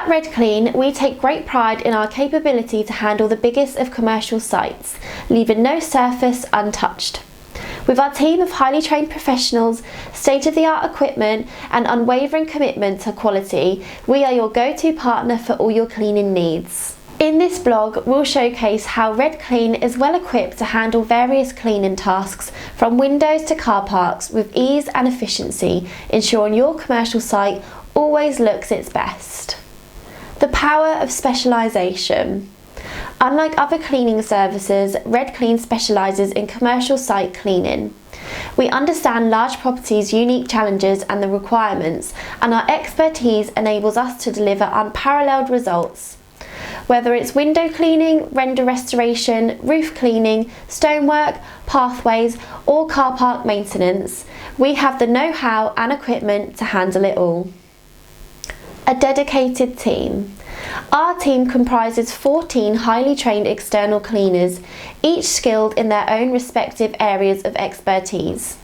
At RedClean, we take great pride in our capability to handle the biggest of commercial sites, leaving no surface untouched. With our team of highly trained professionals, state-of-the-art equipment and unwavering commitment to quality, we are your go-to partner for all your cleaning needs. In this blog, we'll showcase how RedClean is well equipped to handle various cleaning tasks from windows to car parks with ease and efficiency, ensuring your commercial site always looks its best. The power of specialisation. Unlike other cleaning services, RedClean specialises in commercial site cleaning. We understand large properties' unique challenges and the requirements, and our expertise enables us to deliver unparalleled results. Whether it's window cleaning, render restoration, roof cleaning, stonework, pathways, or car park maintenance, we have the know-how and equipment to handle it all. A dedicated team. Our team comprises 14 highly trained external cleaners, each skilled in their own respective areas of expertise.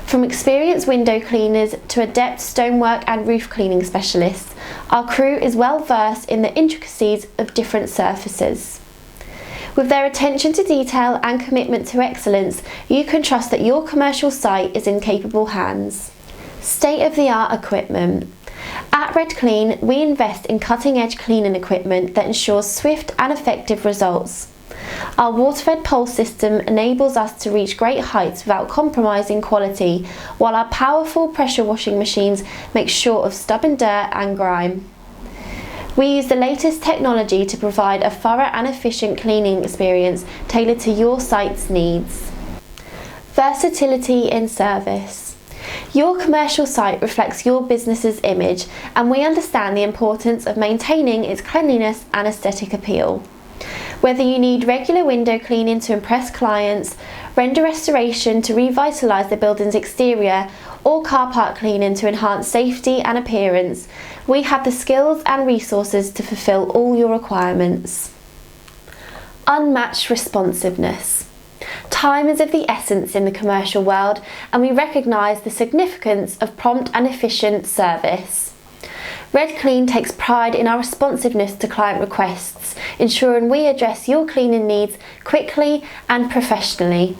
From experienced window cleaners to adept stonework and roof cleaning specialists, our crew is well versed in the intricacies of different surfaces. With their attention to detail and commitment to excellence, you can trust that your commercial site is in capable hands. State-of-the-art equipment. At RedClean, we invest in cutting-edge cleaning equipment that ensures swift and effective results. Our water-fed pulse system enables us to reach great heights without compromising quality, while our powerful pressure washing machines make sure of stubborn dirt and grime. We use the latest technology to provide a thorough and efficient cleaning experience tailored to your site's needs. Versatility in service. Your commercial site reflects your business's image, and we understand the importance of maintaining its cleanliness and aesthetic appeal. Whether you need regular window cleaning to impress clients, render restoration to revitalise the building's exterior, or car park cleaning to enhance safety and appearance, we have the skills and resources to fulfil all your requirements. Unmatched responsiveness. Time is of the essence in the commercial world, and we recognise the significance of prompt and efficient service. RedClean takes pride in our responsiveness to client requests, ensuring we address your cleaning needs quickly and professionally.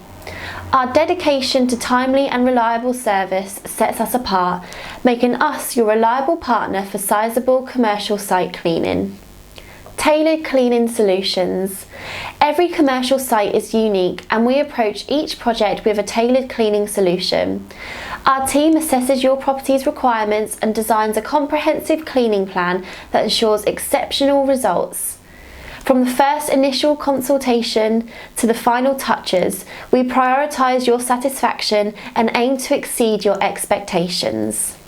Our dedication to timely and reliable service sets us apart, making us your reliable partner for sizable commercial site cleaning. Tailored cleaning solutions. Every commercial site is unique, and we approach each project with a tailored cleaning solution. Our team assesses your property's requirements and designs a comprehensive cleaning plan that ensures exceptional results. From the first initial consultation to the final touches, we prioritise your satisfaction and aim to exceed your expectations.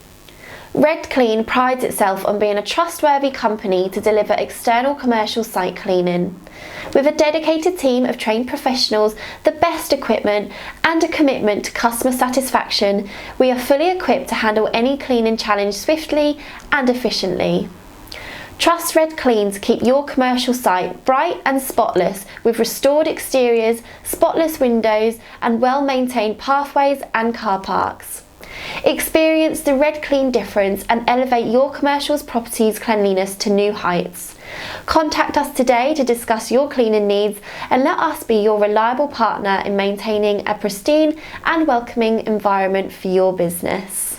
RedClean prides itself on being a trustworthy company to deliver external commercial site cleaning. With a dedicated team of trained professionals, the best equipment, and a commitment to customer satisfaction, we are fully equipped to handle any cleaning challenge swiftly and efficiently. Trust RedClean to keep your commercial site bright and spotless with restored exteriors, spotless windows, and well-maintained pathways and car parks. Experience the RedClean difference and elevate your commercial property's cleanliness to new heights. Contact us today to discuss your cleaning needs and let us be your reliable partner in maintaining a pristine and welcoming environment for your business.